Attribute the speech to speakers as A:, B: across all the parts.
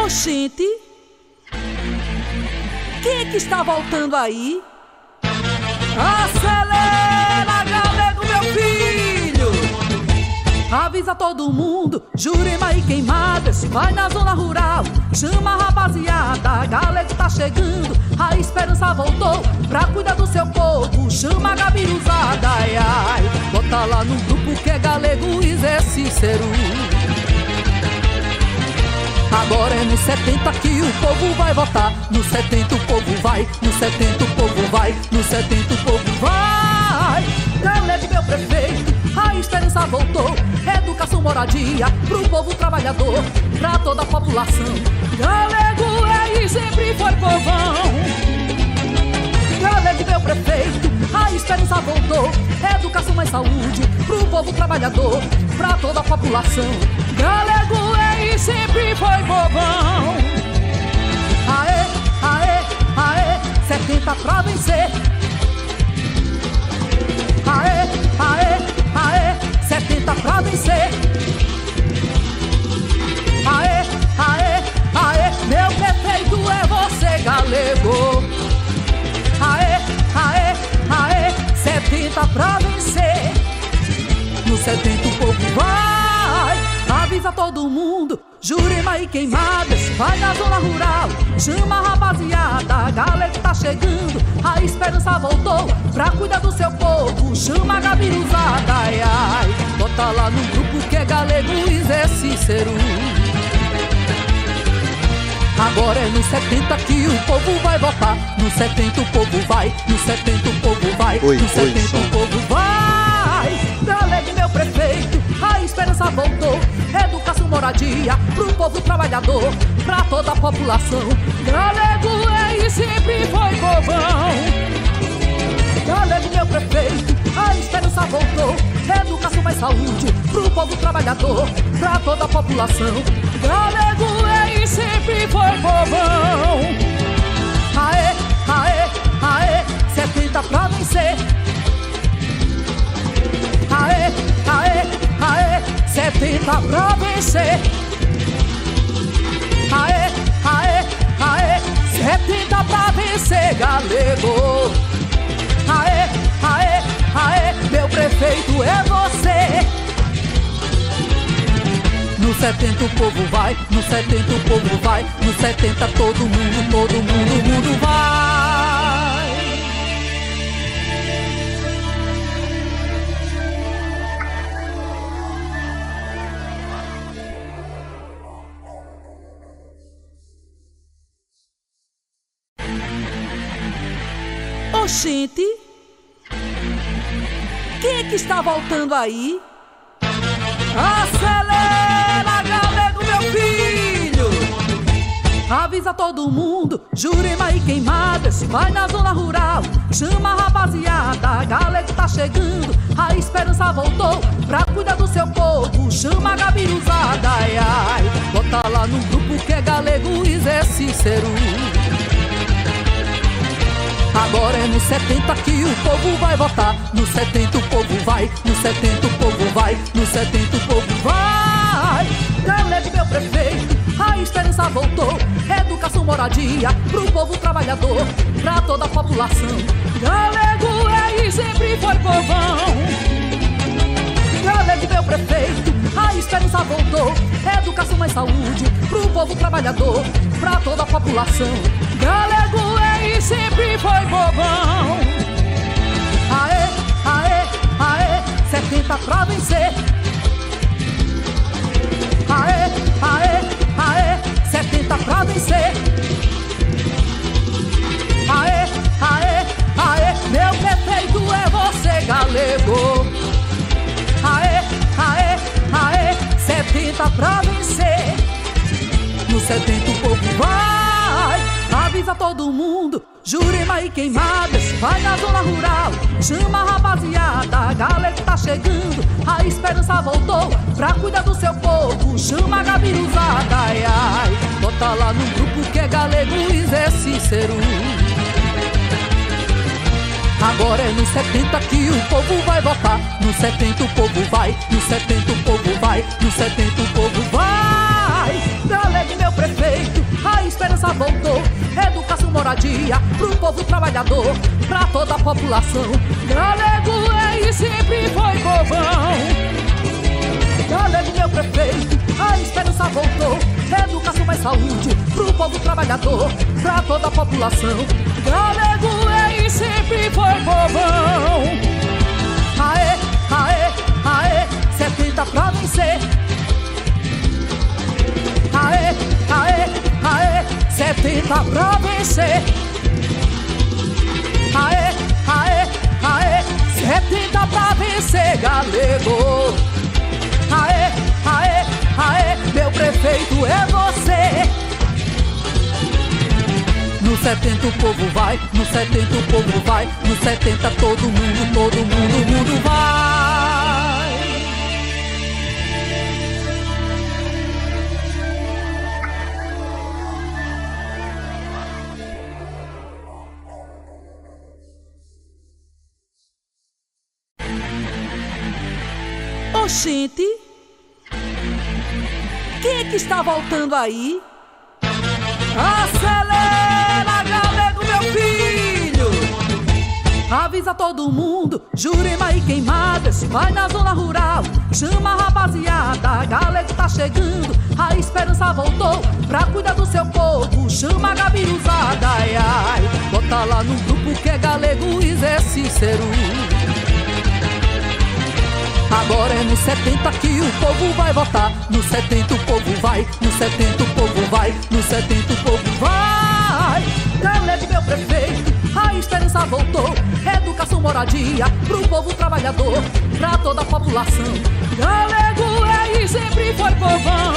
A: Oxente, quem é que está voltando aí? Acelera, galego, meu filho! Avisa todo mundo, Jurema e Queimadas, vai na zona rural, chama a rapaziada, galego tá chegando, a esperança voltou pra cuidar do seu povo, chama a gabiruzada, ai ai, bota lá no grupo que é galego e Zé Cícero. Agora é no 70 que o povo vai votar. No 70 o povo vai, no 70 o povo vai, no 70 o povo vai. Galego, meu prefeito, a esperança voltou. Educação, moradia, pro povo trabalhador, pra toda a população. Galego é e sempre foi povão. Galego, meu prefeito, a esperança voltou. Educação, mais saúde, pro povo trabalhador, pra toda a população. Galego é e sempre foi bobão. Aê, aê, aê, 70 pra vencer. Aê, aê, aê, 70 pra vencer. Aê, aê, aê, meu prefeito é você, galego. Aê, aê, aê, 70 pra vencer. No 70 o povo vai, avisa todo mundo, Jurema e Queimadas, vai na zona rural, chama a rapaziada, galego tá chegando, a esperança voltou pra cuidar do seu povo, chama a gabiruzada, ai ai, bota lá no grupo que é galego e Zé Cícero. Agora é no 70 que o povo vai votar, no 70 o povo vai, no 70 o povo vai, no 70 o povo vai. Galego, meu prefeito, a esperança voltou. Educação, moradia, pro povo trabalhador, pra toda a população. Galego é e sempre foi povão. Galego, meu prefeito, a esperança voltou. Educação, mais saúde, pro povo trabalhador, pra toda a população. Galego é e sempre foi povão. Aê, aê, aê, 70 pra vencer. Aê, aê, aê, 70 pra vencer. Aê, aê, aê, 70 pra vencer, galego. Aê, aê, aê, meu prefeito é você. No 70 o povo vai, no 70 o povo vai, no 70 todo mundo vai. Oxente, quem é que está voltando aí? Acelera, galego, meu filho! Avisa todo mundo, Jurema e Queimadas, vai na zona rural, chama a rapaziada, galego tá chegando, a esperança voltou pra cuidar do seu povo, chama a gabiruzada, ai ai, bota lá no grupo que é galego e Zé Cícero. Agora é no 70 que o povo vai votar, no 70 o povo vai, no 70 o povo vai, no 70 o povo vai. Galego, meu prefeito, a esperança voltou. Educação, moradia, pro povo trabalhador, pra toda a população. Galego é e sempre foi povão. Galego, meu prefeito, a esperança voltou. Educação, mais saúde, pro povo trabalhador, pra toda a população. Galego é e sempre foi bobão. Aê, aê, aê, 70 pra vencer. Aê, aê, aê, 70 pra vencer. Aê, aê, aê, meu prefeito é você, galego. Aê, aê, aê, 70 pra vencer. No 70 o povo vai, avisa todo mundo, Jurema e Queimadas, vai na zona rural, chama a rapaziada, galego tá chegando, a esperança voltou pra cuidar do seu povo, chama a gabiruzada, ai ai, bota lá no grupo que é galego e Zé Cícero. Agora é no 70 que o povo vai votar, no 70 o povo vai, no 70 o povo vai, no 70 o povo vai. moradia pro povo trabalhador, pra toda a população. Galego é e sempre foi povão. Galego meu prefeito, a esperança voltou. Educação mais saúde pro povo trabalhador, pra toda a população. Galego é e sempre foi povão. Aê, aê, aê, 70 pra vencer. Aê, aê, aê, 70 pra vencer. Aê, aê, aê, 70 pra vencer, Galego. Aê, aê, aê, meu prefeito é você. No 70 o povo vai, no 70 o povo vai, no 70 todo mundo vai. Oxente, quem é que está voltando aí? Acelera, Galego, meu filho! Avisa todo mundo, Jurema e Queimadas, vai na zona rural, chama a rapaziada, Galego tá chegando, a esperança voltou pra cuidar do seu povo, chama a gabiruzada, ai, ai, bota lá no grupo que é Galego e Zé Cícero. Agora é no 70 que o povo vai votar. No 70 o povo vai, no 70 o povo vai, no 70 o povo vai. Galego meu prefeito, a esperança voltou. Educação, moradia pro povo trabalhador, pra toda a população. Galego é e sempre foi povão.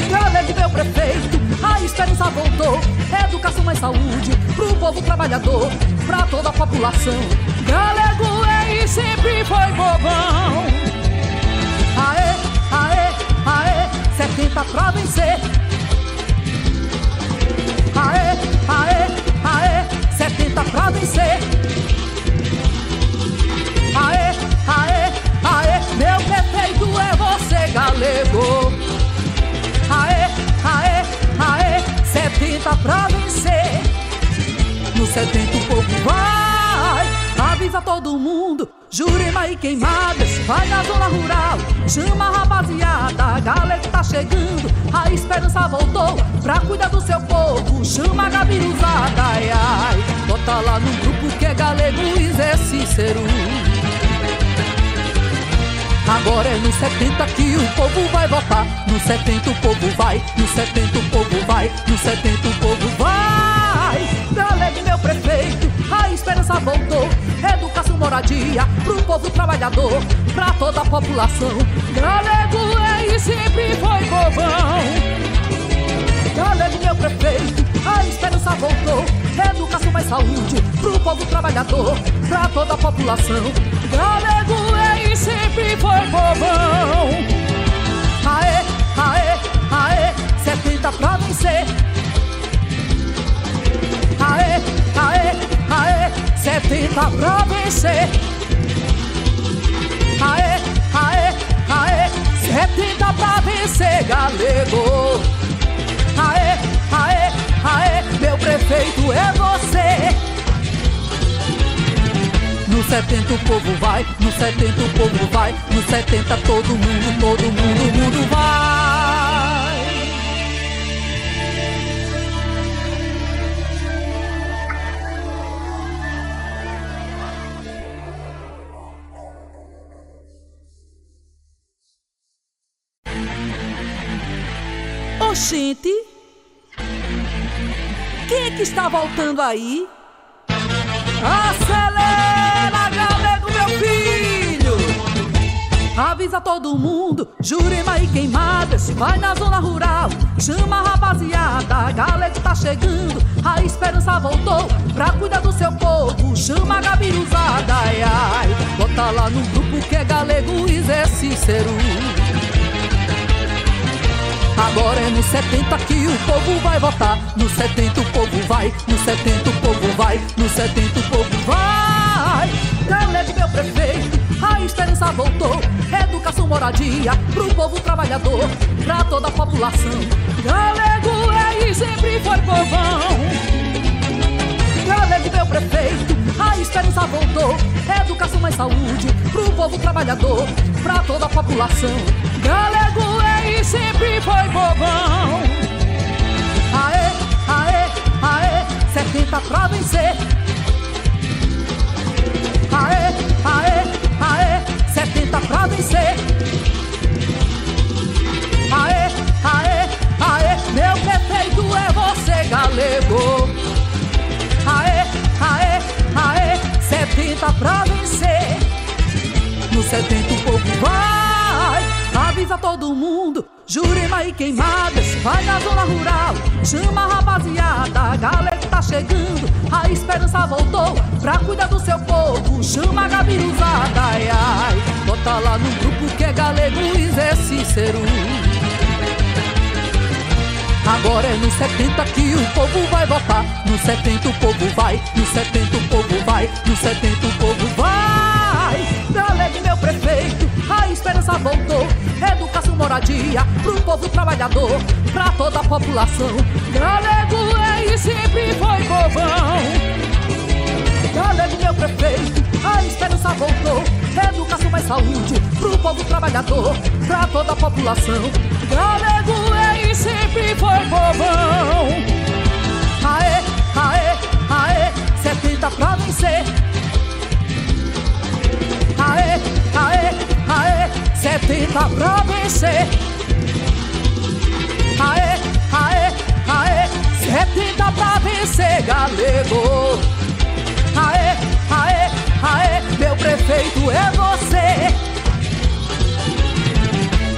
A: Galego meu prefeito, a esperança voltou. Educação mais saúde pro povo trabalhador, pra toda a população. Galego é e sempre foi povão. Aê, aê, aê, 70 pra vencer. Aê, aê, aê, 70 pra vencer. Aê, aê, aê, meu prefeito é você, Galego. Aê, aê, aê, 70 pra vencer. No 70 o povo vai, avisa todo mundo, Jurema e Queimadas, vai na zona rural, chama a rapaziada, Galego tá chegando, a esperança voltou pra cuidar do seu povo, chama a gabiruzada, ai, ai, bota lá no grupo que é Galego e Zé Cícero. Agora é no 70 que o povo vai votar. No 70 o povo vai, no 70 o povo vai, no 70 o povo vai. Galego meu prefeito, a esperança voltou. Educação, moradia pro povo trabalhador, pra toda a população. Galego é e sempre foi povão. Galego meu prefeito, a esperança voltou. Educação mais saúde pro povo trabalhador, pra toda a população. Galego é e sempre foi povão. Aê, aê, aê, 70 pra vencer. Aê, aê, aê, 70 pra vencer. Aê, aê, aê, 70 pra vencer, Galego. Aê, aê, aê, meu prefeito é você. No 70 o povo vai, no 70 o povo vai, no 70 todo mundo vai. Oxente, quem é que está voltando aí? Acelera, Galego, meu filho! Avisa todo mundo, Jurema e Queimadas, vai na zona rural, chama a rapaziada, Galego tá chegando, a esperança voltou pra cuidar do seu povo, chama a gabiruzada, ai, ai, bota lá no grupo que é Galego e Zé Cícero. Agora é no 70 que o povo vai votar. No 70 o povo vai, no 70 o povo vai, no 70 o povo vai. Galego meu prefeito, a esperança voltou. Educação, moradia pro povo trabalhador, pra toda a população. Galego é é e sempre foi povão. Galego, meu prefeito, a esperança voltou. Educação mais saúde pro povo trabalhador, pra toda a população. Galego é e sempre foi povão. Aê, aê, aê, 70 pra vencer. Aê, aê, aê, 70 pra vencer. Aê, aê, aê, meu prefeito é você, Galego. Aê, aê, aê, 70 pra vencer. No 70 o povo vai, avisa todo mundo. Jurema e Queimadas, vai na zona rural. Chama a rapaziada, Galego tá chegando. A esperança voltou pra cuidar do seu povo. Chama a gabiruzada, ai, ai. Bota lá no grupo que é Galego e Zé Cícero. Agora é no 70 que o povo vai votar. No 70 o povo vai, no 70 o povo vai, no 70 o povo vai. Galego, meu prefeito, a esperança voltou. Educação, moradia pro povo trabalhador, pra toda a população. Galego é e sempre foi povão. Galego, meu prefeito, a esperança voltou. Educação mais saúde pro povo trabalhador, pra toda a população. Galego é e sempre foi povão. Aê, aê, aê, 70 pra vencer. Aê, aê, aê, 70 pra vencer. Aê, aê, aê, 70 pra vencer, Galego. Aê, aê, aê, meu prefeito é você.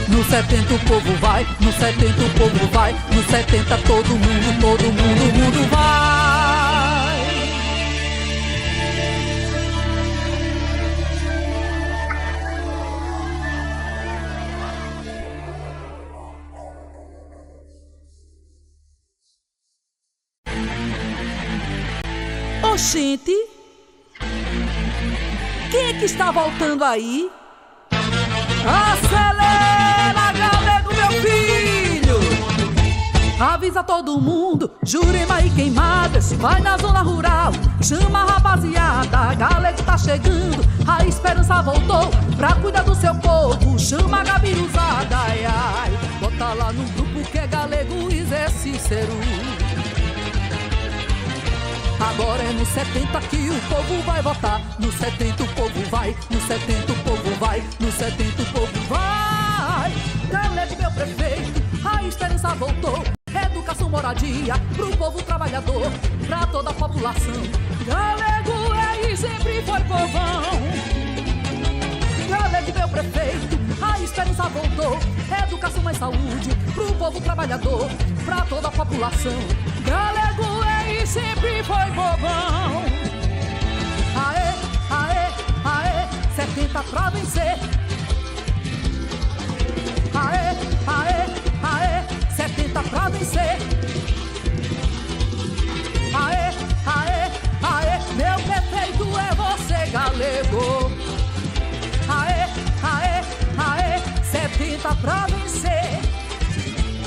A: No 70 o povo vai, no 70 o povo vai, no 70 todo mundo vai. Oxente, quem é que está voltando aí? Acelera, Galego, meu filho! Avisa todo mundo, Jurema e Queimadas, vai na zona rural. Chama a rapaziada, Galego tá chegando. A esperança voltou pra cuidar do seu povo. Chama a gabiruzada, ai, ai. Bota lá no grupo que é Galego e Zé Cícero. Agora é no 70 que o povo vai votar. No 70 o povo vai, no 70 o povo vai, no 70 o povo vai. Galego, meu prefeito, a esperança voltou. Educação, moradia pro povo trabalhador, pra toda a população. Galego é e sempre foi povão. Galego, meu prefeito, a esperança voltou. Educação mais saúde pro povo trabalhador, pra toda a população. Galego é e sempre foi povão. Aê, aê, aê, 70 pra vencer. Aê, aê, aê, 70 pra vencer. Aê, aê, aê, meu prefeito é você, Galego. Aê, aê, aê, 70 pra vencer.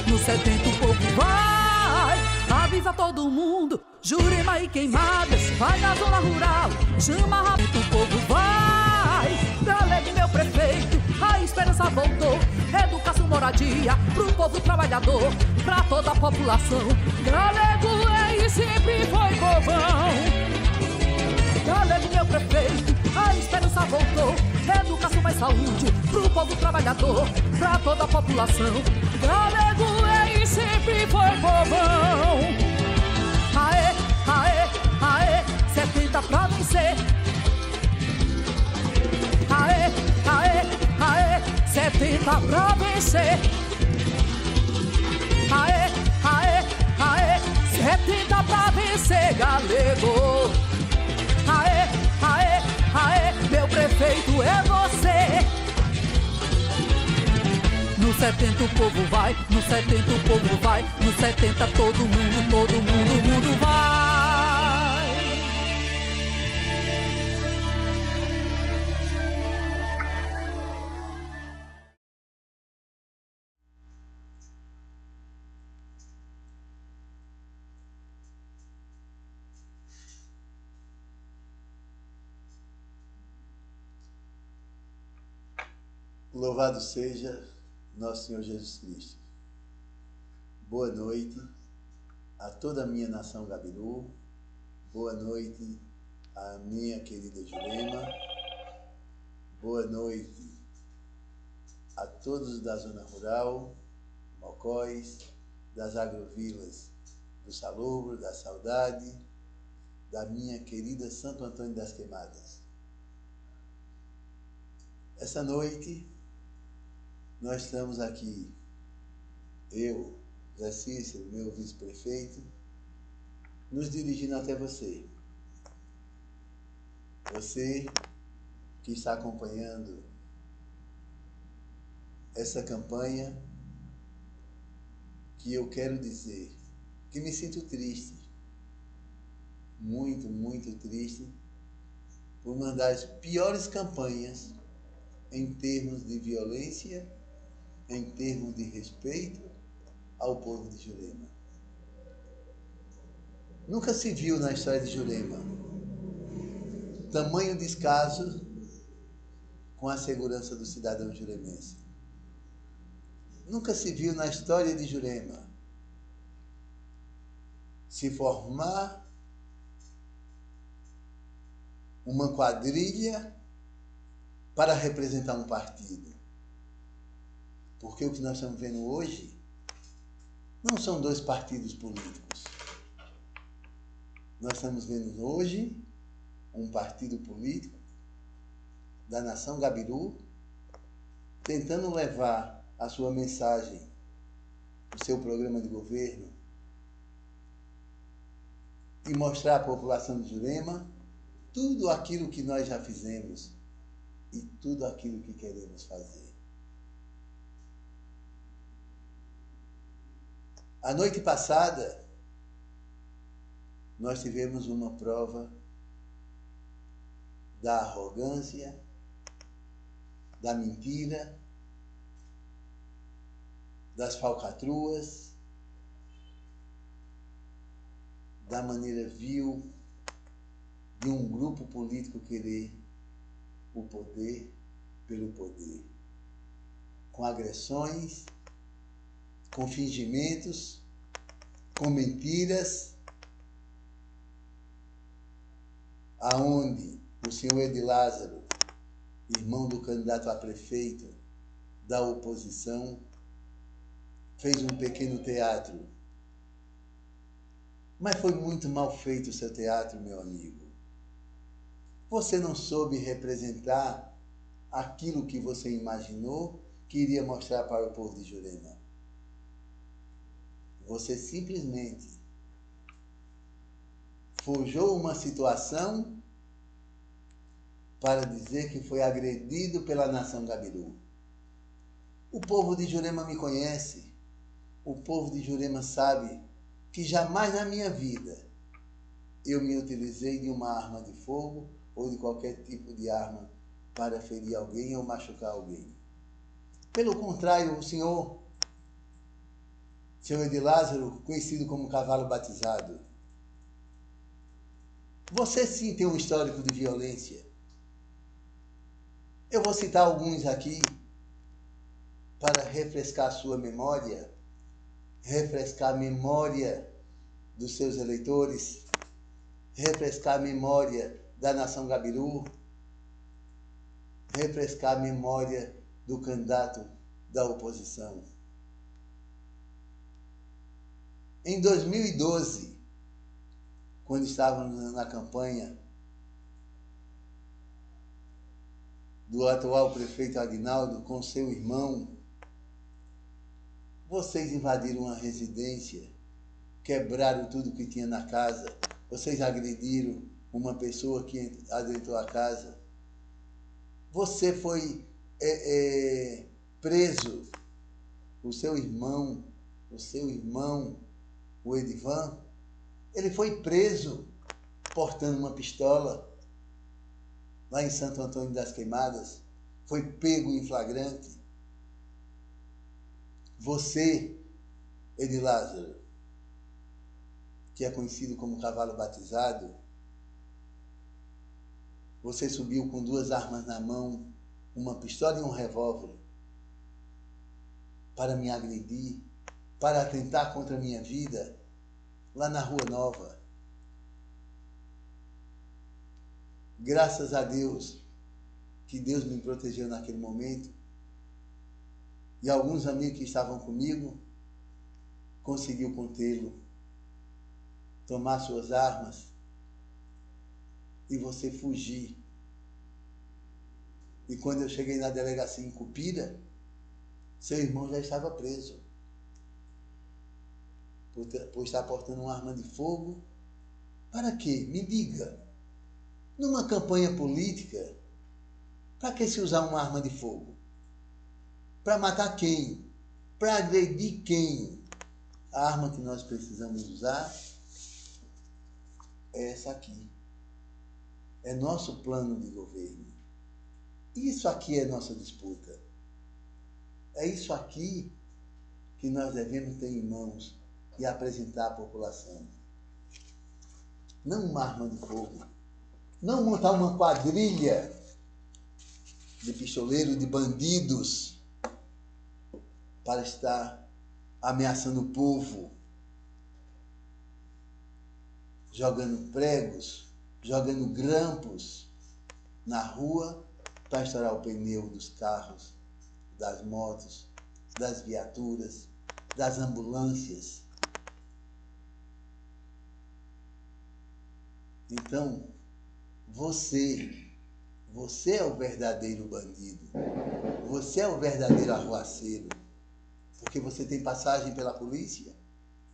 A: No 70 o povo vai, avisa todo mundo, Jurema e Queimadas, vai na zona rural. Chama rápido, o povo vai. Galego, meu prefeito, a esperança voltou. Educação, moradia pro povo trabalhador, pra toda a população. Galego é e sempre foi povão. Galego, meu prefeito, a esperança voltou. Educação mais saúde pro povo trabalhador, pra toda a população. Galego é e sempre foi povão. Aê, aê, aê, 70 pra vencer. Aê, aê, aê, 70 pra vencer. Aê, aê, aê, 70 pra vencer, Galego. Aê, aê, aê, meu prefeito é você. No 70 o povo vai, no 70 o povo vai, no 70 todo mundo vai.
B: Louvado seja nosso Senhor Jesus Cristo. Boa noite a toda a minha nação Gabiru. Boa noite à minha querida Jurema. Boa noite a todos da zona rural, Mocóis, das agrovilas do Salobro, da Saudade, da minha querida Santo Antônio das Queimadas. Essa noite nós estamos aqui, eu, Zé Cícero, meu vice-prefeito, nos dirigindo até você. Você que está acompanhando essa campanha, que eu quero dizer que me sinto triste, muito, muito triste, por uma das piores campanhas em termos de violência, em termos de respeito ao povo de Jurema. Nunca se viu na história de Jurema tamanho descaso com a segurança do cidadão juremense. Nunca se viu na história de Jurema se formar uma quadrilha para representar um partido. Porque o que nós estamos vendo hoje não são dois partidos políticos. Nós estamos vendo hoje um partido político da nação Gabiru tentando levar a sua mensagem, o seu programa de governo e mostrar à população de Jurema tudo aquilo que nós já fizemos e tudo aquilo que queremos fazer. A noite passada, nós tivemos uma prova da arrogância, da mentira, das falcatruas, da maneira vil de um grupo político querer o poder pelo poder, com agressões, com fingimentos, com mentiras, aonde o senhor Edi Lázaro, irmão do candidato a prefeito da oposição, fez um pequeno teatro. Mas foi muito mal feito o seu teatro, meu amigo. Você não soube representar aquilo que você imaginou que iria mostrar para o povo de Jurema. Você simplesmente forjou uma situação para dizer que foi agredido pela nação Gabiru. O povo de Jurema me conhece. O povo de Jurema sabe que jamais na minha vida eu me utilizei de uma arma de fogo ou de qualquer tipo de arma para ferir alguém ou machucar alguém. Pelo contrário, o senhor Edi Lázaro, conhecido como Cavalo Batizado, você sim tem um histórico de violência. Eu vou citar alguns aqui para refrescar a sua memória, refrescar a memória dos seus eleitores, refrescar a memória da nação Gabiru, refrescar a memória do candidato da oposição. Em 2012, quando estávamos na campanha do atual prefeito Aguinaldo com seu irmão, vocês invadiram uma residência, quebraram tudo que tinha na casa, vocês agrediram uma pessoa que adentrou a casa, você foi preso, o seu irmão, o Edivan, ele foi preso portando uma pistola lá em Santo Antônio das Queimadas, foi pego em flagrante. Você, Edi Lázaro, que é conhecido como Cavalo Batizado, você subiu com 2 armas na mão, uma pistola e um revólver, para me agredir, para atentar contra a minha vida, lá na Rua Nova. Graças a Deus, que Deus me protegeu naquele momento, e alguns amigos que estavam comigo conseguiu contê-lo, tomar suas armas e você fugir. E quando eu cheguei na delegacia em Cupira, seu irmão já estava preso por estar portando uma arma de fogo. Para quê? Me diga. Numa campanha política, para que se usar uma arma de fogo? Para matar quem? Para agredir quem? A arma que nós precisamos usar é essa aqui. É nosso plano de governo. Isso aqui é nossa disputa. É isso aqui que nós devemos ter em mãos e apresentar à população. Não uma arma de fogo. Não montar uma quadrilha de pistoleiros, de bandidos, para estar ameaçando o povo, jogando pregos, jogando grampos na rua para estourar o pneu dos carros, das motos, das viaturas, das ambulâncias. Então, você é o verdadeiro bandido. Você é o verdadeiro arruaceiro. Porque você tem passagem pela polícia,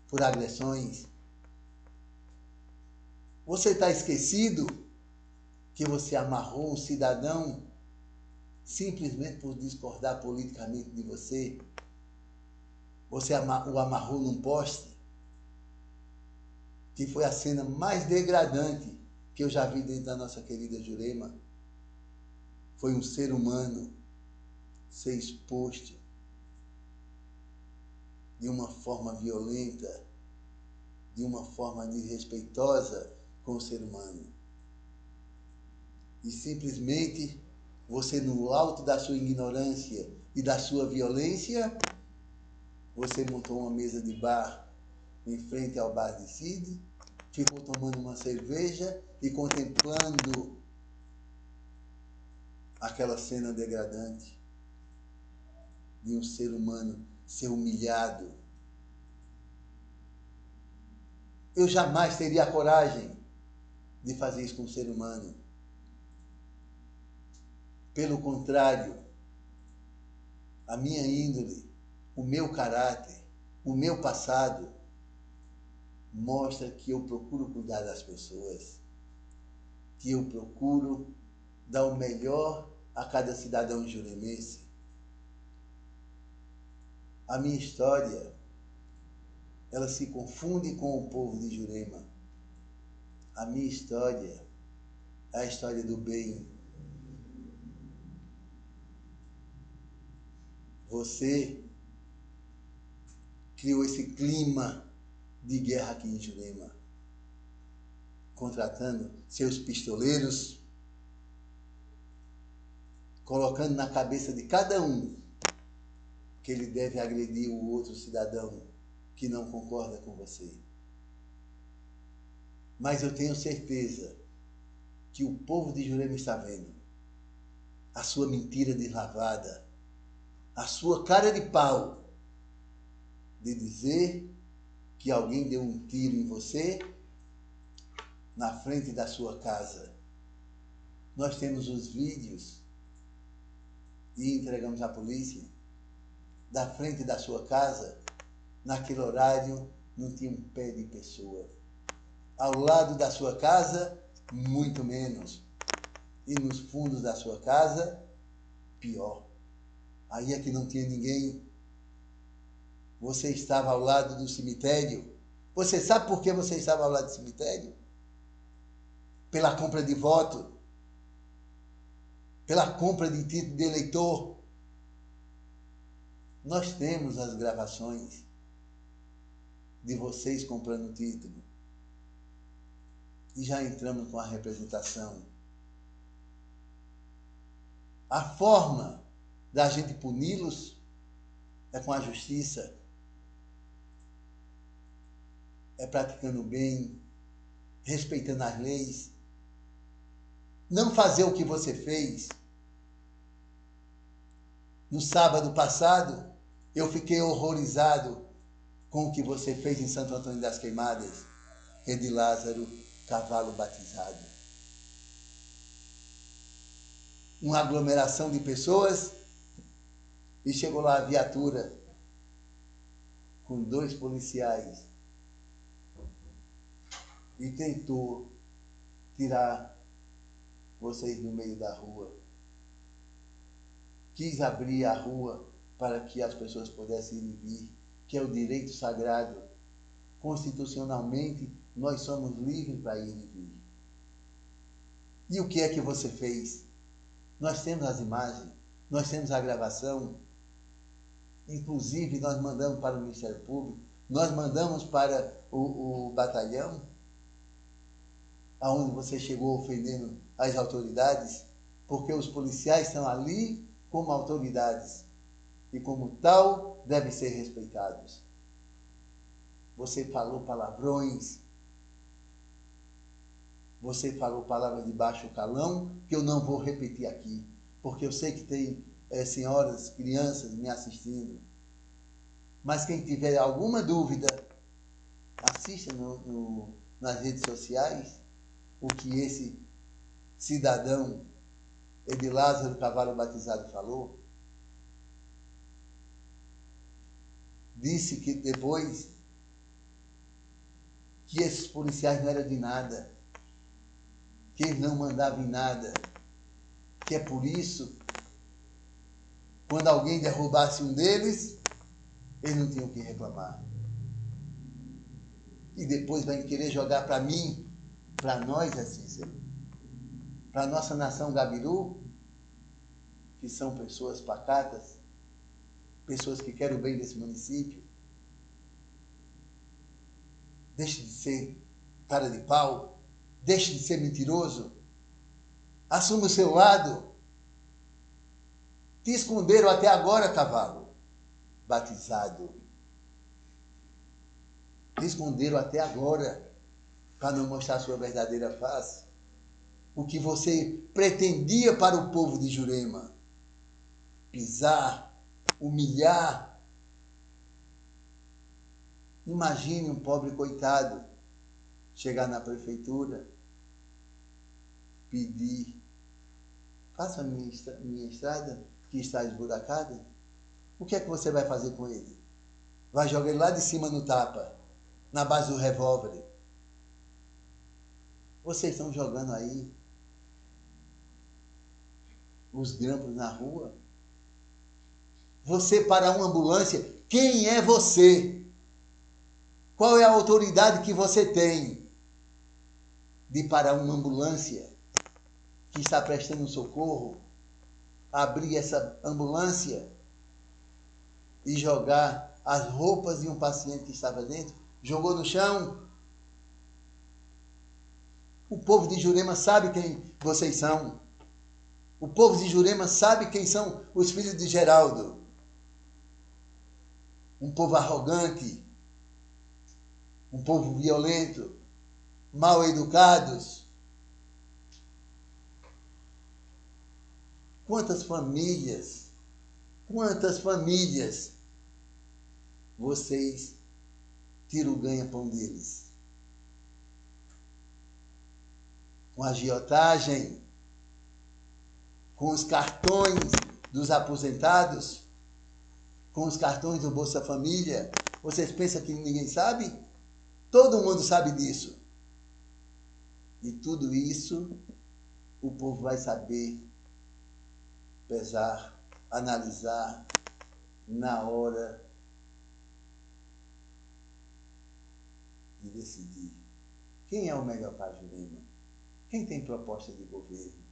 B: por agressões. Você está esquecido que você amarrou um cidadão simplesmente por discordar politicamente de você? Você o amarrou num poste? Que foi a cena mais degradante que eu já vi dentro da nossa querida Jurema. Foi um ser humano ser exposto de uma forma violenta, de uma forma desrespeitosa com o ser humano. E simplesmente você, no alto da sua ignorância e da sua violência, você montou uma mesa de bar em frente ao bar de Cid, ficou tomando uma cerveja e contemplando aquela cena degradante de um ser humano ser humilhado. Eu jamais teria a coragem de fazer isso com um ser humano. Pelo contrário, a minha índole, o meu caráter, o meu passado, mostra que eu procuro cuidar das pessoas, que eu procuro dar o melhor a cada cidadão juremense. A minha história, ela se confunde com o povo de Jurema. A minha história é a história do bem. Você criou esse clima de guerra aqui em Jurema, contratando seus pistoleiros, colocando na cabeça de cada um que ele deve agredir o outro cidadão que não concorda com você. Mas eu tenho certeza que o povo de Jurema está vendo a sua mentira deslavada, a sua cara de pau de dizer que alguém deu um tiro em você na frente da sua casa. Nós temos os vídeos e entregamos à polícia. Da frente da sua casa, naquele horário, não tinha um pé de pessoa. Ao lado da sua casa, muito menos. E nos fundos da sua casa, pior. Aí é que não tinha ninguém. Você estava ao lado do cemitério. Você sabe por que você estava ao lado do cemitério? Pela compra de voto. Pela compra de título de eleitor. Nós temos as gravações de vocês comprando título. E já entramos com a representação. A forma da gente puni-los é com a justiça, é praticando o bem, respeitando as leis. Não fazer o que você fez. No sábado passado, eu fiquei horrorizado com o que você fez em Santo Antônio das Queimadas, Rede Lázaro, cavalo batizado. Uma aglomeração de pessoas e chegou lá a viatura com 2 policiais e tentou tirar vocês do meio da rua. Quis abrir a rua para que as pessoas pudessem ir e vir, que é o direito sagrado. Constitucionalmente, nós somos livres para ir e vir. E o que é que você fez? Nós temos as imagens, nós temos a gravação. Inclusive, nós mandamos para o Ministério Público, nós mandamos para o batalhão, aonde você chegou ofendendo as autoridades, porque os policiais estão ali como autoridades e, como tal, devem ser respeitados. Você falou palavrões, você falou palavras de baixo calão, que eu não vou repetir aqui, porque eu sei que tem senhoras, crianças me assistindo. Mas quem tiver alguma dúvida, assista nas redes sociais o que esse cidadão Rede Lázaro, cavalo batizado, falou. Disse que depois que esses policiais não eram de nada, que eles não mandavam em nada, que é por isso, quando alguém derrubasse um deles, eles não tinham o que reclamar. E depois vai querer jogar para mim, para nós, Cícero, para a nossa nação Gabiru, que são pessoas pacatas, pessoas que querem o bem desse município. Deixe de ser cara de pau, deixe de ser mentiroso, assuma o seu lado. Te esconderam até agora, cavalo batizado. Te esconderam até agora para não mostrar a sua verdadeira face. O que você pretendia para o povo de Jurema. Pisar, humilhar. Imagine um pobre coitado chegar na prefeitura, pedir, faça a minha estrada que está esburacada. O que é que você vai fazer com ele? Vai jogar ele lá de cima no tapa, na base do revólver. Vocês estão jogando aí os grampos na rua. Você parar uma ambulância, quem é você? Qual é a autoridade que você tem de parar uma ambulância que está prestando socorro, abrir essa ambulância e jogar as roupas de um paciente que estava dentro? Jogou no chão? O povo de Jurema sabe quem vocês são. O povo de Jurema sabe quem são os filhos de Geraldo. Um povo arrogante, um povo violento, mal educados. Quantas famílias vocês tiram o ganha-pão deles? Com a agiotagem, com os cartões dos aposentados, com os cartões do Bolsa Família. Vocês pensam que ninguém sabe? Todo mundo sabe disso. E tudo isso o povo vai saber pesar, analisar na hora de decidir quem é o melhor para Jurema, quem tem proposta de governo,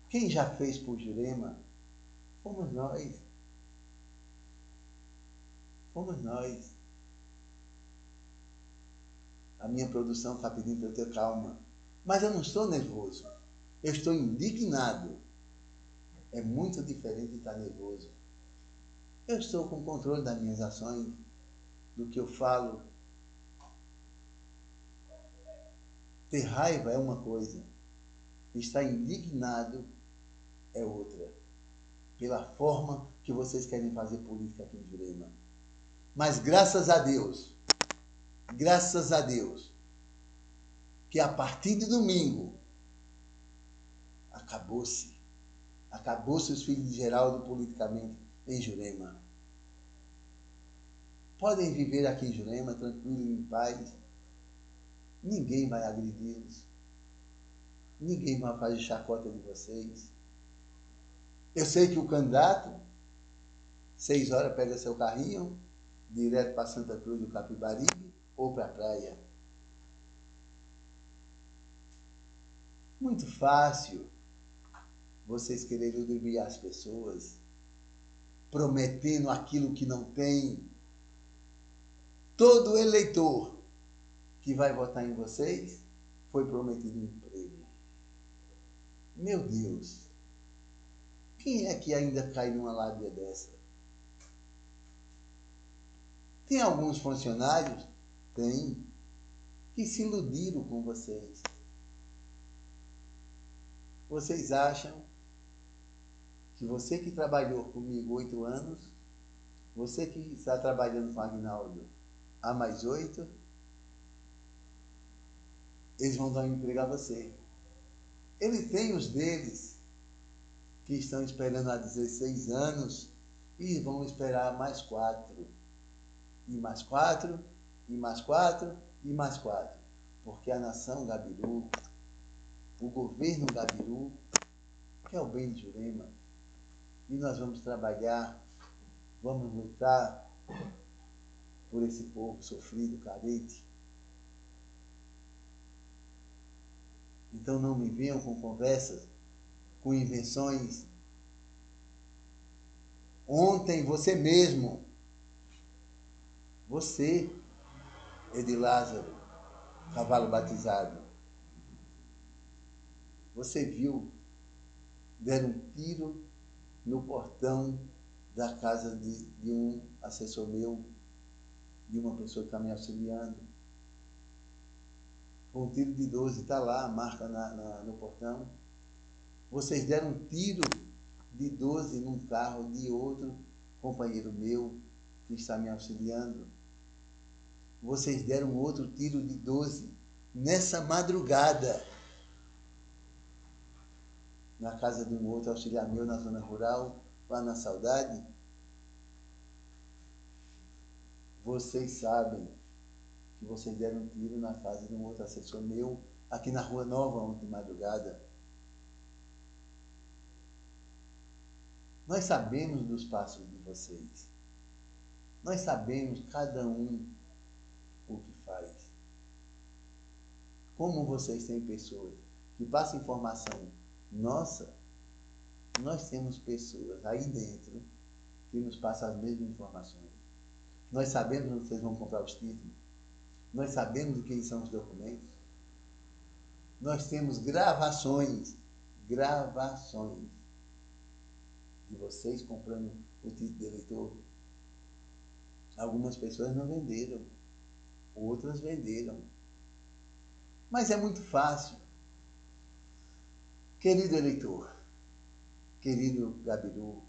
B: quem já fez por Jurema. Fomos nós. Fomos nós. A minha produção está pedindo para eu ter calma. Mas eu não estou nervoso. Eu estou indignado. É muito diferente de estar nervoso. Eu estou com controle das minhas ações, do que eu falo. Ter raiva é uma coisa, estar indignado é outra, pela forma que vocês querem fazer política aqui em Jurema. Mas graças a Deus, que a partir de domingo, acabou-se os filhos de Geraldo politicamente em Jurema. Podem viver aqui em Jurema, tranquilo e em paz. Ninguém vai agredi-los. Ninguém vai fazer chacota de vocês. Eu sei que o candidato, 6 horas, pega seu carrinho, direto para Santa Cruz do Capibaribe ou para a praia. Muito fácil vocês quererem ludibriar as pessoas, prometendo aquilo que não tem. Todo eleitor que vai votar em vocês foi prometido um emprego. Meu Deus, quem é que ainda cai numa lábia dessa? Tem alguns funcionários? Tem, que se iludiram com vocês. Vocês acham que você que trabalhou comigo 8 anos, você que está trabalhando com o Agnaldo há mais 8, eles vão dar um emprego a você. Ele tem os deles que estão esperando há 16 anos e vão esperar mais 4. E mais 4, e mais 4, e mais 4. Porque a nação Gabiru, o governo Gabiru, quer o bem de Jurema. E nós vamos trabalhar, vamos lutar por esse povo sofrido, carente. Então não me venham com conversas, com invenções. Ontem você mesmo, você, Edilázaro, cavalo batizado, você viu, deram um tiro no portão da casa de um assessor meu, de uma pessoa que está me auxiliando. Com um tiro de 12, está lá a marca no portão. Vocês deram um tiro de 12 num carro de outro companheiro meu, que está me auxiliando. Vocês deram outro tiro de 12 nessa madrugada, na casa de um outro auxiliar meu, na zona rural, lá na Saudade. Vocês sabem que vocês deram um tiro na casa de um outro assessor meu, aqui na Rua Nova, ontem de madrugada. Nós sabemos dos passos de vocês. Nós sabemos cada um o que faz. Como vocês têm pessoas que passam informação nossa, nós temos pessoas aí dentro que nos passam as mesmas informações. Nós sabemos onde vocês vão comprar os títulos. Nós sabemos de quem são os documentos. Nós temos gravações de vocês comprando o título de eleitor. Algumas pessoas não venderam, outras venderam. Mas é muito fácil. Querido eleitor, querido Gabiru,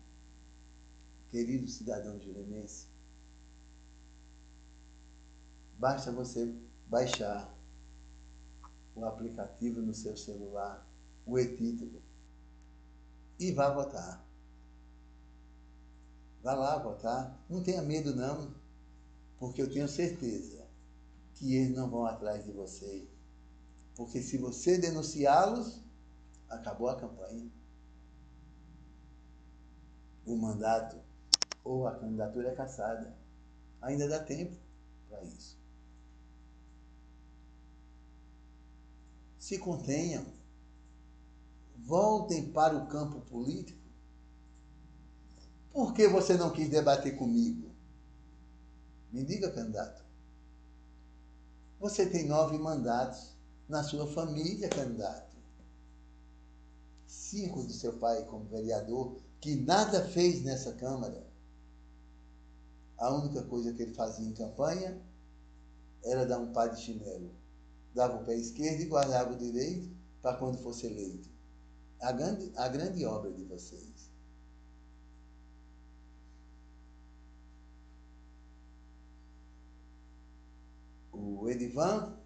B: querido cidadão juremense, basta você baixar o aplicativo no seu celular, o e-título, e vá votar. Vá lá votar. Não tenha medo, não, porque eu tenho certeza que eles não vão atrás de você. Porque se você denunciá-los, acabou a campanha. O mandato ou a candidatura é cassada. Ainda dá tempo para isso. Se contenham. Voltem para o campo político. Por que você não quis debater comigo? Me diga, candidato. Você tem 9 mandatos na sua família, candidato. 5 do seu pai como vereador, que nada fez nessa Câmara. a única coisa que ele fazia em campanha era dar um par de chinelo. Dava o pé esquerdo e guardava o direito para quando fosse eleito. A grande obra de vocês. O Edivan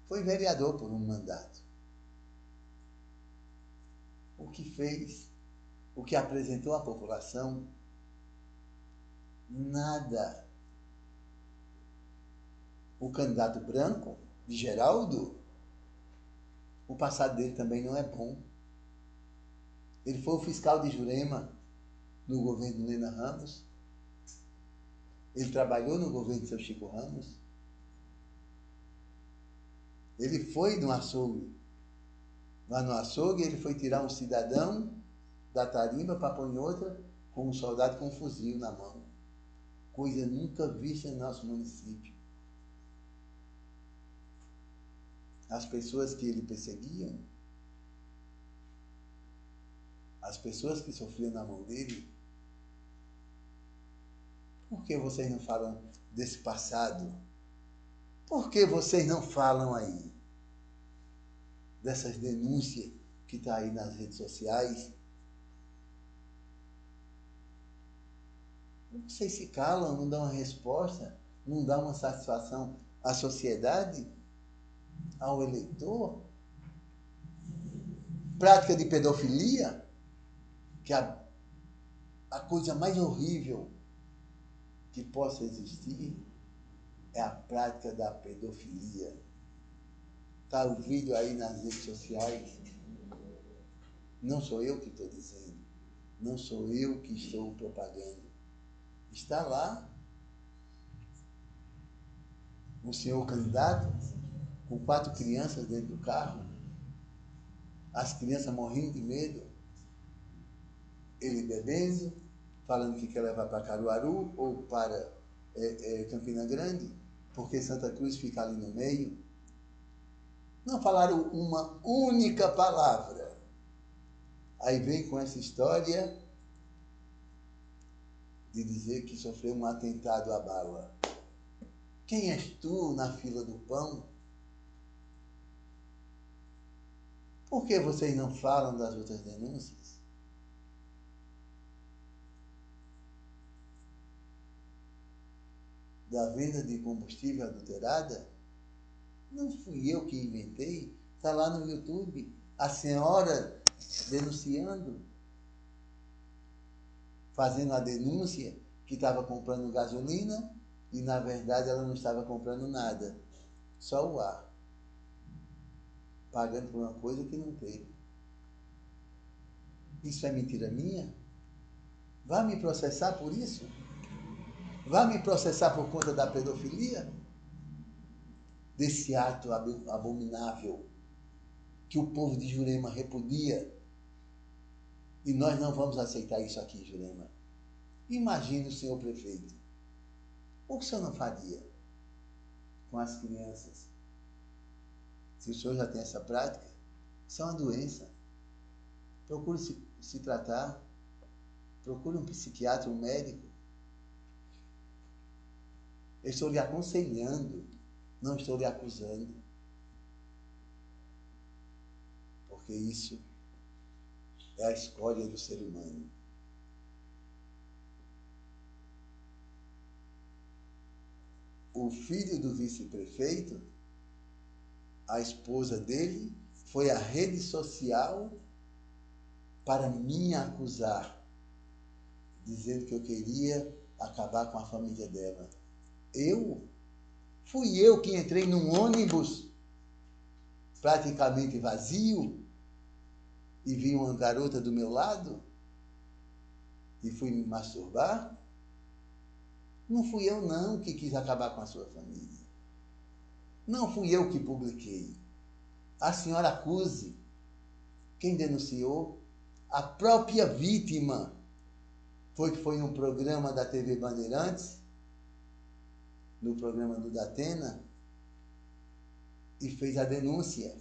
B: foi vereador por um mandato. O que fez, o que apresentou à população, nada. O candidato branco, de Geraldo, o passado dele também não é bom. Ele foi o fiscal de Jurema no governo de Lena Ramos. Ele trabalhou no governo de seu Chico Ramos. Ele foi no açougue. Lá no açougue, ele foi tirar um cidadão da tarimba para pôr em outra com um soldado com um fuzil na mão. Coisa nunca vista no nosso município. As pessoas que ele perseguia, as pessoas que sofriam na mão dele, por que vocês não falam desse passado? Por que vocês não falam aí dessas denúncias que estão aí nas redes sociais? Vocês se calam, não dão uma resposta, não dão uma satisfação à sociedade, ao eleitor? Prática de pedofilia, que é a coisa mais horrível que possa existir, é a prática da pedofilia. Está o vídeo aí nas redes sociais. Não sou eu que estou dizendo. Não sou eu que estou propagando. Está lá o senhor candidato com 4 crianças dentro do carro. As crianças morrendo de medo. Ele bebendo, falando que quer levar para Caruaru ou para Campina Grande, porque Santa Cruz fica ali no meio. Não falaram uma única palavra. Aí vem com essa história de dizer que sofreu um atentado à bala. Quem és tu na fila do pão? Por que vocês não falam das outras denúncias? Da venda de combustível adulterada? Não fui eu que inventei. Está lá no YouTube. A senhora denunciando, fazendo a denúncia que estava comprando gasolina e, na verdade, ela não estava comprando nada. Só o ar. Pagando por uma coisa que não teve. Isso é mentira minha? Vai me processar por isso? Vai me processar por conta da pedofilia? Desse ato abominável que o povo de Jurema repudia. E nós não vamos aceitar isso aqui em Jurema. Imagine o senhor prefeito. O que o senhor não faria com as crianças? Se o senhor já tem essa prática, isso é uma doença. Procure se tratar. Procure um psiquiatra, um médico. Eu estou lhe aconselhando, não estou lhe acusando. Porque isso é a escolha do ser humano. O filho do vice-prefeito, a esposa dele, foi à rede social para me acusar, dizendo que eu queria acabar com a família dela. Fui eu que entrei num ônibus praticamente vazio e vi uma garota do meu lado e fui me masturbar? Não fui eu não que quis acabar com a sua família. Não fui eu que publiquei. A senhora acuse. Quem denunciou? A própria vítima. Foi num programa da TV Bandeirantes, no programa do Datena, e fez a denúncia.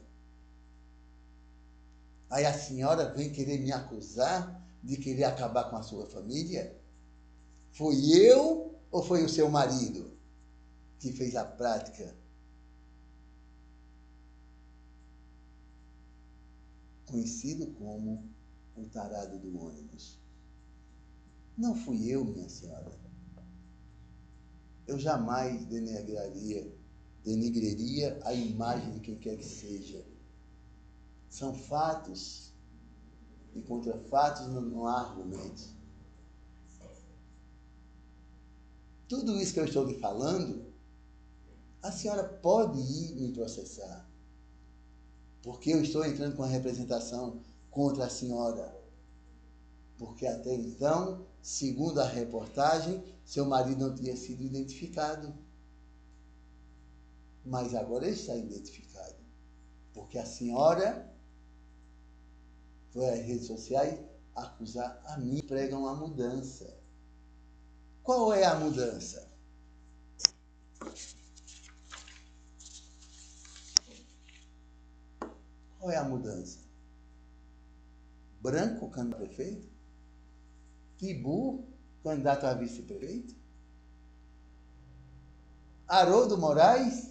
B: Aí a senhora vem querer me acusar de querer acabar com a sua família? Foi eu ou foi o seu marido que fez a prática? Conhecido como o tarado do ônibus. Não fui eu, minha senhora. Eu jamais denigreria a imagem de quem quer que seja. São fatos, e contra fatos não há argumentos. Tudo isso que eu estou lhe falando, a senhora pode ir me processar, porque eu estou entrando com a representação contra a senhora. Porque até então, segundo a reportagem, seu marido não tinha sido identificado. Mas agora ele está identificado. Porque a senhora foi às redes sociais acusar a mim, pregam a mudança. Qual é a mudança? Qual é a mudança? Branco, candidato a prefeito? Tibu, candidato a vice-prefeito? Haroldo Moraes?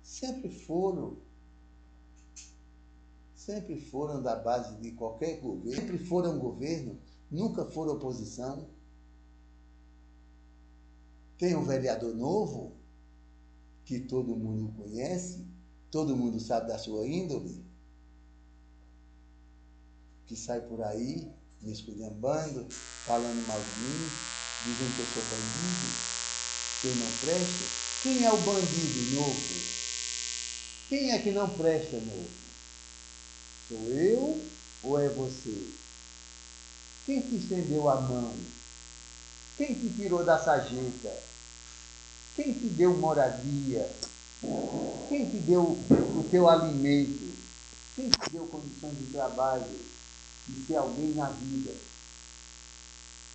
B: Sempre foram da base de qualquer governo, sempre foram governo, nunca foram oposição. Tem um vereador novo, que todo mundo conhece, todo mundo sabe da sua índole, que sai por aí, me esculhambando, falando mal de mim, dizendo que eu sou bandido, que eu não presto. Quem é o bandido novo? Quem é que não presta novo? Sou eu ou é você? Quem te estendeu a mão? Quem te tirou da sarjeta? Quem te deu moradia? Quem te deu o teu alimento? Quem te deu condições de trabalho, de ser alguém na vida?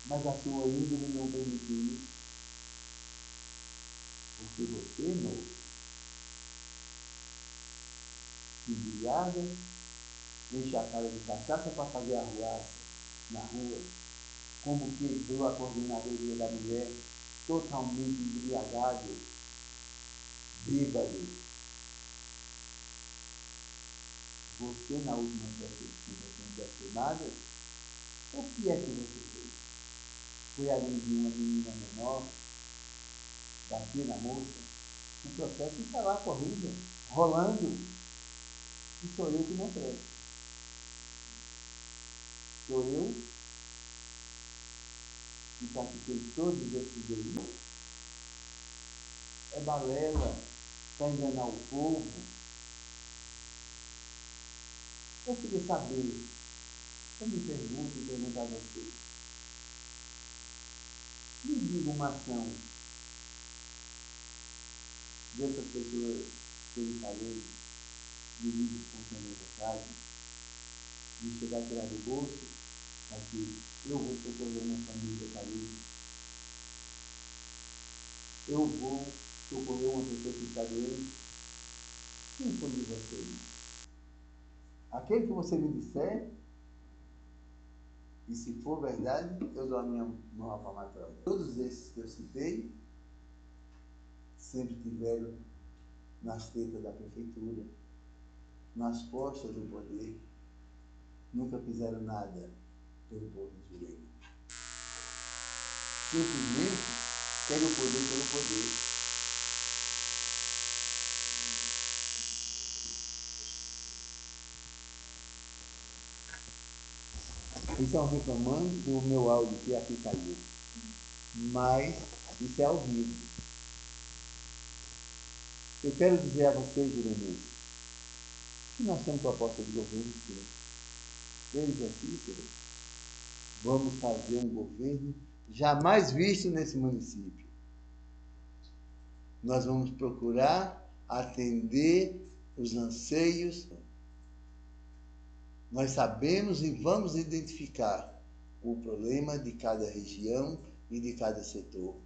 B: Mas a sua índole não permitiu isso. Porque você, novo, se embriaga, enche a cara de cachaça para fazer arruaça na rua, como quebrou a coordenadoria da mulher, totalmente embriagado, bêbado. Você, na última sessão das queimadas, o que é que você fez? Foi agredir uma menina menor, bater na moça? O processo está lá correndo, rolando. E sou eu que não presto. Sou eu que pratiquei todos esses delitos. É balela para enganar o povo. Eu queria saber, eu me pergunto e pergunto a vocês. Me diga uma ação dessas pessoas que eu falei, de livre espontânea vontade, de chegar a tirar do bolso, para que eu vou socorrer uma família carente, eu vou socorrer uma pessoa que está doente. Quem foi de vocês? Aquele que você me disser, e se for verdade, eu dou a minha mão à palmatória. Todos esses que eu citei sempre tiveram nas tetas da prefeitura, nas costas do poder, nunca fizeram nada pelo povo de Jurema. Simplesmente querem o poder pelo poder. Estão reclamando do meu áudio que aqui caiu. Mas isso é ao vivo. Eu quero dizer a vocês, juremenses, que nós temos proposta de governo, sim. Eles é Cícero. Vamos fazer um governo jamais visto nesse município. Nós vamos procurar atender os anseios. Nós sabemos e vamos identificar o problema de cada região e de cada setor.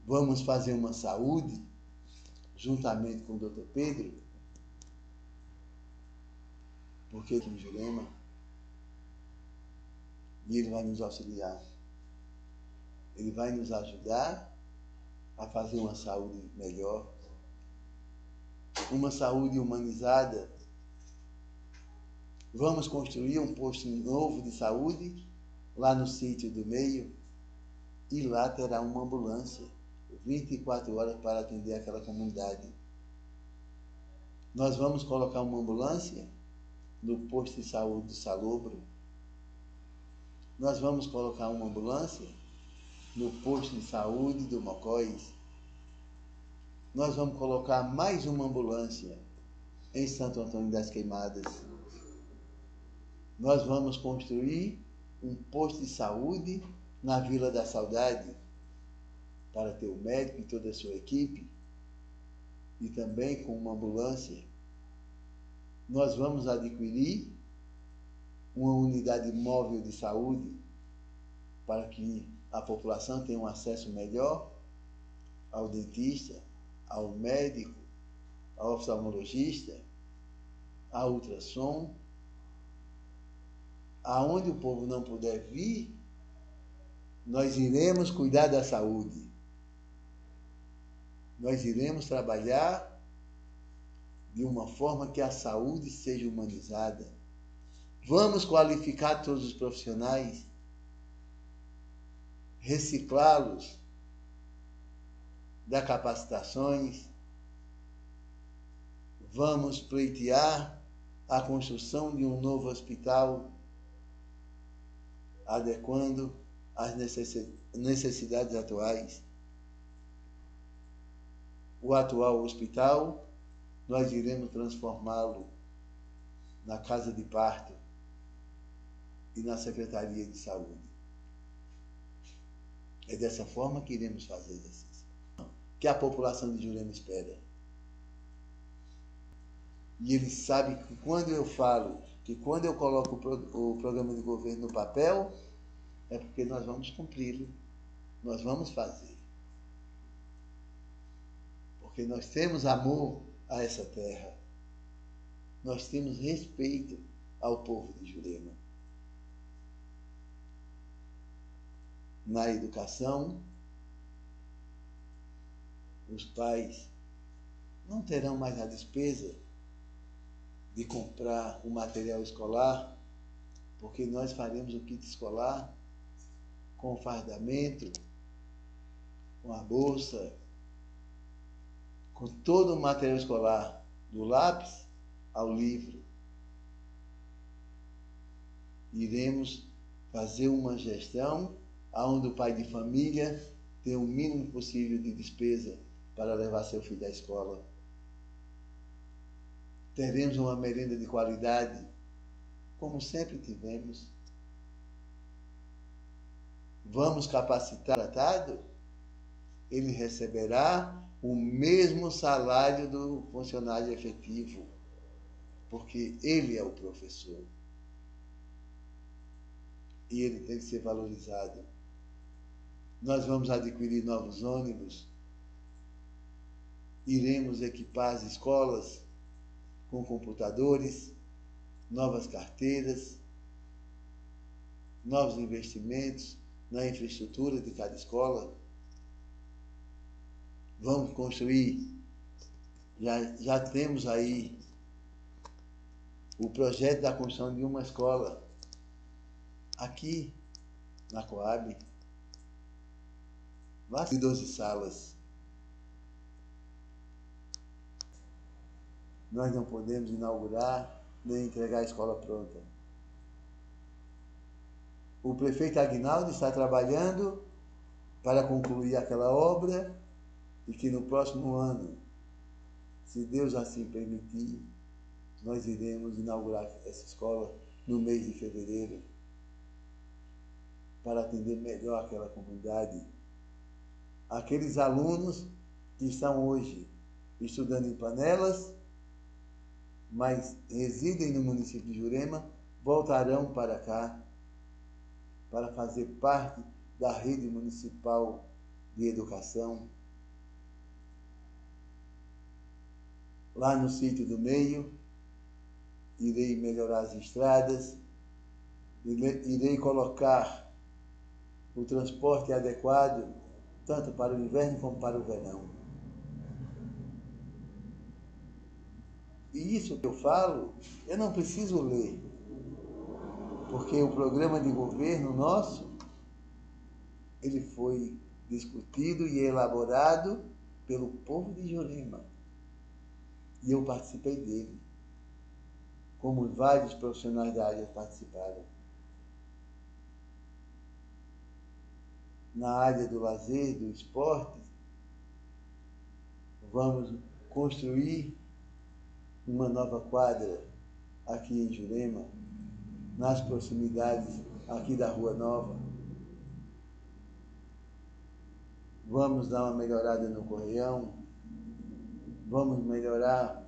B: Vamos fazer uma saúde, juntamente com o Dr. Pedro, porque aqui em Jurema E Ele vai nos auxiliar. Ele vai nos ajudar a fazer uma saúde melhor, uma saúde humanizada. Vamos construir um posto novo de saúde lá no sítio do meio, e lá terá uma ambulância 24 horas para atender aquela comunidade. Nós vamos colocar uma ambulância no posto de saúde do Salobro. Nós vamos colocar uma ambulância no posto de saúde do Mocóis. Nós vamos colocar mais uma ambulância em Santo Antônio das Queimadas. Nós vamos construir um posto de saúde na Vila da Saudade, para ter o médico e toda a sua equipe, e também com uma ambulância. Nós vamos adquirir uma unidade móvel de saúde para que a população tenha um acesso melhor ao dentista, ao médico, ao oftalmologista, ao ultrassom. Aonde o povo não puder vir, nós iremos cuidar da saúde. Nós iremos trabalhar de uma forma que a saúde seja humanizada. Vamos qualificar todos os profissionais, reciclá-los, dar capacitações. Vamos pleitear a construção de um novo hospital, adequando às necessidades atuais. O atual hospital, nós iremos transformá-lo na casa de parto e na Secretaria de Saúde. É dessa forma que iremos fazer isso, que a população de Jurema espera. E ele sabe que quando eu falo, que quando eu coloco o programa de governo no papel, é porque nós vamos cumpri-lo, nós vamos fazer. Porque nós temos amor a essa terra, nós temos respeito ao povo de Jurema. Na educação, os pais não terão mais a despesa de comprar o material escolar, porque nós faremos o kit escolar com o fardamento, com a bolsa, com todo o material escolar, do lápis ao livro. Iremos fazer uma gestão onde o pai de família tem o mínimo possível de despesa para levar seu filho à escola. Teremos uma merenda de qualidade, como sempre tivemos. Vamos capacitar o tratado, ele receberá o mesmo salário do funcionário efetivo, porque ele é o professor. E ele tem que ser valorizado. Nós vamos adquirir novos ônibus, iremos equipar as escolas com computadores, novas carteiras, novos investimentos na infraestrutura de cada escola. Vamos construir, já temos aí o projeto da construção de uma escola aqui na Coab, lá de 12 salas. Nós não podemos inaugurar nem entregar a escola pronta. O prefeito Aguinaldo está trabalhando para concluir aquela obra e que no próximo ano, se Deus assim permitir, nós iremos inaugurar essa escola no mês de fevereiro, para atender melhor aquela comunidade. Aqueles alunos que estão hoje estudando em Panelas, mas residem no município de Jurema, voltarão para cá para fazer parte da rede municipal de educação. Lá no sítio do meio, irei melhorar as estradas, irei colocar o transporte adequado tanto para o inverno como para o verão. E isso que eu falo, eu não preciso ler, porque o programa de governo nosso, ele foi discutido e elaborado pelo povo de Jurema. E eu participei dele, como vários profissionais da área participaram. Na área do lazer, do esporte, vamos construir uma nova quadra aqui em Jurema, nas proximidades aqui da Rua Nova. Vamos dar uma melhorada no Correião, vamos melhorar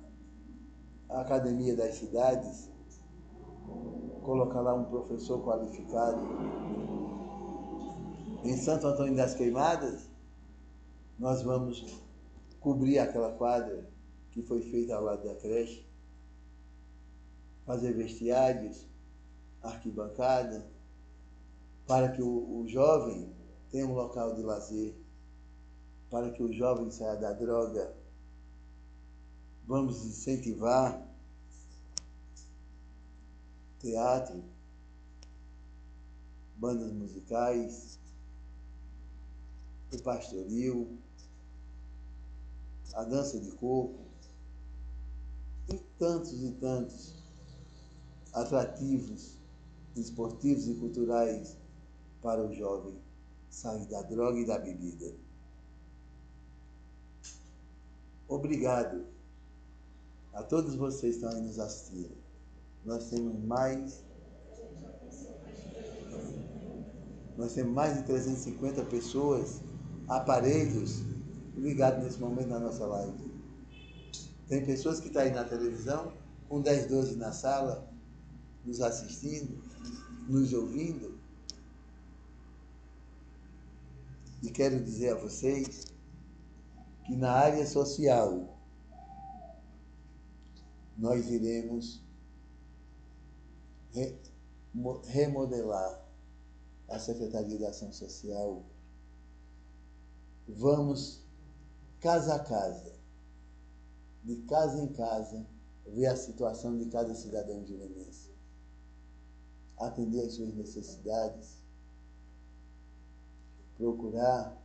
B: a Academia das Cidades, colocar lá um professor qualificado. Em Santo Antônio das Queimadas, nós vamos cobrir aquela quadra que foi feita ao lado da creche, fazer vestiários, arquibancada, para que o jovem tenha um local de lazer, para que o jovem saia da droga. Vamos incentivar teatro, bandas musicais, o pastoril, a dança de corpo e tantos atrativos esportivos e culturais para o jovem sair da droga e da bebida. Obrigado a todos vocês que estão aí nos assistindo. Nós temos mais de 350 pessoas, aparelhos ligados nesse momento na nossa live. Tem pessoas que estão aí na televisão, com 10, 12 na sala, nos assistindo, nos ouvindo. E quero dizer a vocês que na área social nós iremos remodelar a Secretaria de Ação Social. Vamos, casa a casa, de casa em casa, ver a situação de cada cidadão juremense, atender às suas necessidades, procurar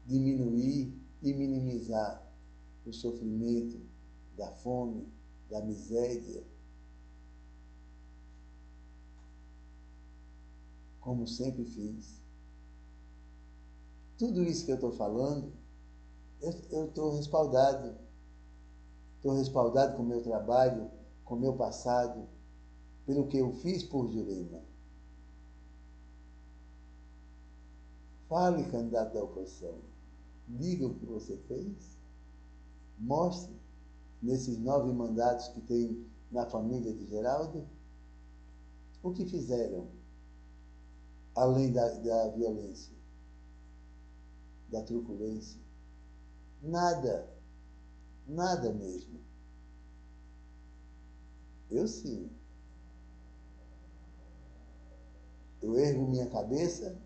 B: diminuir e minimizar o sofrimento da fome, da miséria, como sempre fiz. Tudo isso que eu estou falando, eu estou respaldado. Estou respaldado com o meu trabalho, com o meu passado, pelo que eu fiz por Jurema. Fale, candidato da oposição. Diga o que você fez. Mostre, nesses 9 mandatos que tem na família de Geraldo, o que fizeram, além da violência, da truculência. Nada mesmo. Eu sim. Eu ergo minha cabeça